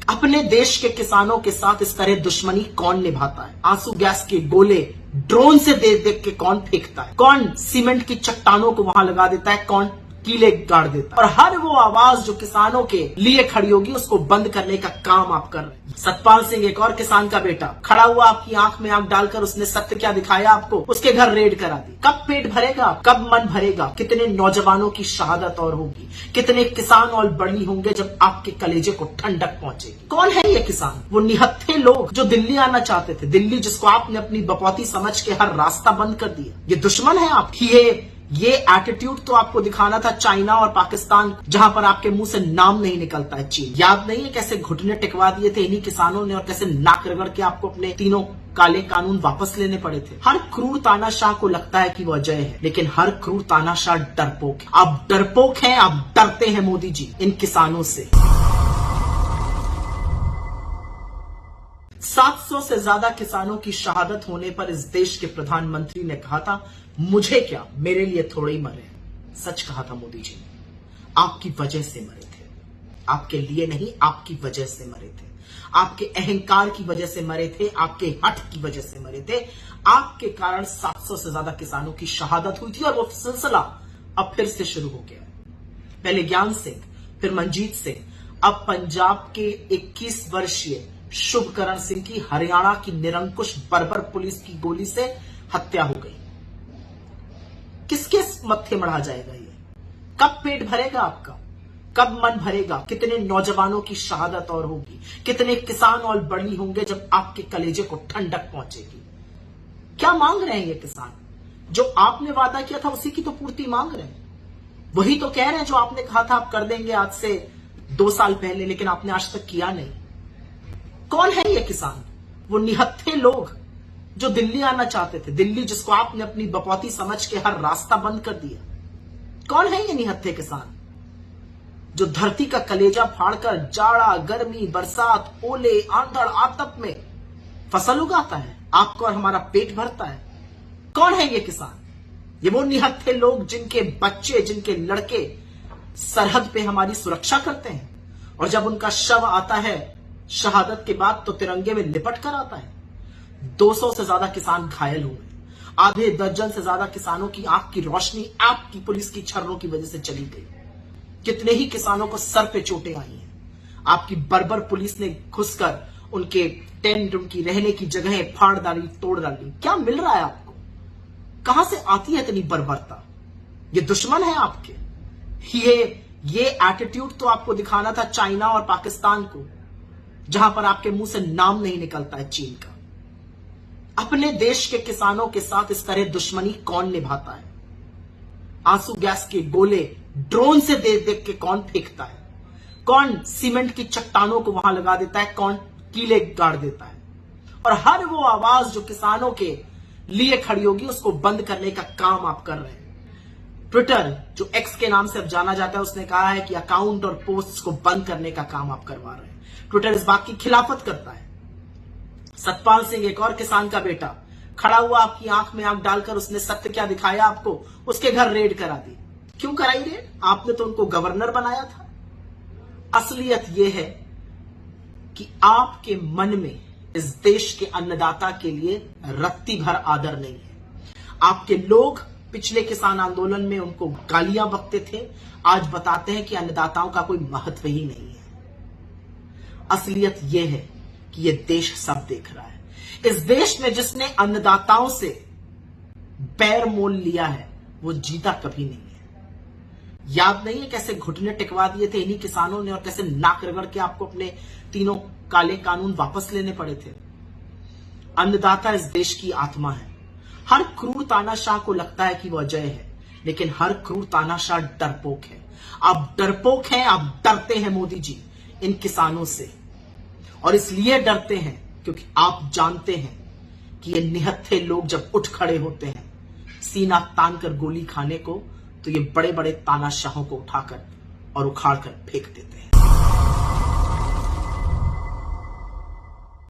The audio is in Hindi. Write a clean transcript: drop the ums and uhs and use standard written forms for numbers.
अपने देश के किसानों के साथ इस तरह दुश्मनी कौन निभाता है? आंसू गैस के गोले ड्रोन से देख देख के कौन फेंकता है? कौन सीमेंट की चट्टानों को वहां लगा देता है? कौन कीले गाड़ देता है? और हर वो आवाज जो किसानों के लिए खड़ी होगी उसको बंद करने का काम आप कर रहे हैं। सतपाल सिंह एक और किसान का बेटा खड़ा हुआ, आपकी आंख में आंख डालकर उसने सत्य क्या दिखाया आपको? उसके घर रेड करा दी। कब पेट भरेगा? कब मन भरेगा? कितने नौजवानों की शहादत और होगी, कितने किसान और बड़ी होंगे जब आपके कलेजे को ठंडक पहुंचेगी। कौन है ये किसान? वो निहत्थे लोग जो दिल्ली आना चाहते थे, दिल्ली जिसको आपने अपनी बपौती समझ के हर रास्ता बंद कर दिया। ये दुश्मन है आपकी। ये एटीट्यूड तो आपको दिखाना था चाइना और पाकिस्तान, जहां पर आपके मुंह से नाम नहीं निकलता है चीन। याद नहीं है कैसे घुटने टिकवा दिए थे इन्हीं किसानों ने और कैसे नाक रगड़ के आपको अपने तीनों काले कानून वापस लेने पड़े थे। हर क्रूर तानाशाह को लगता है कि वह अजय है, लेकिन हर क्रूर तानाशाह डरपोक है। आप डरपोक हैं, आप डरते हैं मोदी जी इन किसानों से। 700 से ज्यादा किसानों की शहादत होने पर इस देश के प्रधानमंत्री ने कहा था, मुझे क्या, मेरे लिए थोड़े ही मरे। सच कहा था मोदी जी ने। आपकी वजह से मरे थे, आपके लिए नहीं, आपकी वजह से मरे थे। आपके अहंकार की वजह से मरे थे, आपके हठ की वजह से मरे थे। आपके कारण 700 से ज्यादा किसानों की शहादत हुई थी और वो सिलसिला अब फिर से शुरू हो गया। पहले ज्ञान सिंह, फिर मनजीत सिंह, अब पंजाब के 21 वर्षीय शुभकरण सिंह की हरियाणा की निरंकुश बर्बर पुलिस की गोली से हत्या हो गई। किसके मत्थे मढ़ा जाएगा ये? कब पेट भरेगा आपका? कब मन भरेगा? कितने नौजवानों की शहादत और होगी, कितने किसान और बड़ी होंगे जब आपके कलेजे को ठंडक पहुंचेगी। क्या मांग रहे हैं ये किसान? जो आपने वादा किया था उसी की तो पूर्ति मांग रहे हैं। वही तो कह रहे हैं जो आपने कहा था आप कर देंगे आज से 2 साल पहले, लेकिन आपने आज तक किया नहीं। कौन है ये किसान? वो निहत्थे लोग जो दिल्ली आना चाहते थे, दिल्ली जिसको आपने अपनी बपौती समझ के हर रास्ता बंद कर दिया। कौन है ये निहत्थे किसान जो धरती का कलेजा फाड़कर जाड़ा, गर्मी, बरसात, ओले, आंधड़, आतप में फसल उगाता है, आपका और हमारा पेट भरता है? कौन है ये किसान? ये वो निहत्थे लोग जिनके बच्चे, जिनके लड़के सरहद पे हमारी सुरक्षा करते हैं और जब उनका शव आता है शहादत के बाद तो तिरंगे में लिपट कर आता है। 200 से ज्यादा किसान घायल हुए, आधे दर्जन से ज्यादा किसानों की आंख की रोशनी आपकी पुलिस की छर्रों की वजह से चली गई। कितने ही किसानों को सर पे चोटें आई हैं। आपकी बर्बर पुलिस ने घुसकर उनके टेंट, उनकी रहने की जगहें फाड़ डाली, तोड़ डाली। क्या मिल रहा है आपको? कहां से आती है इतनी बर्बरता? ये दुश्मन है आपके। ये एटीट्यूड तो आपको दिखाना था चाइना और पाकिस्तान को, जहां पर आपके मुंह से नाम नहीं निकलता है चीन का। अपने देश के किसानों के साथ इस तरह दुश्मनी कौन निभाता है? आंसू गैस के गोले ड्रोन से देख देख के कौन फेंकता है? कौन सीमेंट की चट्टानों को वहां लगा देता है? कौन कीले गाड़ देता है? और हर वो आवाज जो किसानों के लिए खड़ी होगी उसको बंद करने का काम आप कर रहे हैं। ट्विटर, जो एक्स के नाम से अब जाना जाता है, उसने कहा है कि अकाउंट और पोस्ट को बंद करने का काम आप करवा रहे हैं। ट्विटर इस बात की खिलाफत करता है। सतपाल सिंह एक और किसान का बेटा खड़ा हुआ, आपकी आंख में आंख डालकर उसने सत्य क्या दिखाया आपको? उसके घर रेड करा दी। क्यों कराई रेड? आपने तो उनको गवर्नर बनाया था। असलियत यह है कि आपके मन में इस देश के अन्नदाता के लिए रत्ती भर आदर नहीं है। आपके लोग पिछले किसान आंदोलन में उनको गालियां बकते थे, आज बताते हैं कि अन्नदाताओं का कोई महत्व ही नहीं है। असलियत यह है कि यह देश सब देख रहा है। इस देश में जिसने अन्नदाताओं से बैर मोल लिया है वो जीता कभी नहीं है। याद नहीं है कैसे घुटने टिकवा दिए थे इन्हीं किसानों ने और कैसे नाक रगड़ के आपको अपने तीनों काले कानून वापस लेने पड़े थे। अन्नदाता इस देश की आत्मा है। हर क्रूर तानाशाह को लगता है कि वह अजय है, लेकिन हर क्रूर तानाशाह डरपोक है। आप डरपोक हैं, आप डरते हैं मोदी जी इन किसानों से। और इसलिए डरते हैं क्योंकि आप जानते हैं कि ये निहत्थे लोग जब उठ खड़े होते हैं सीना तान कर गोली खाने को, तो ये बड़े बड़े तानाशाहों को उठाकर और उखाड़ कर फेंक देते हैं।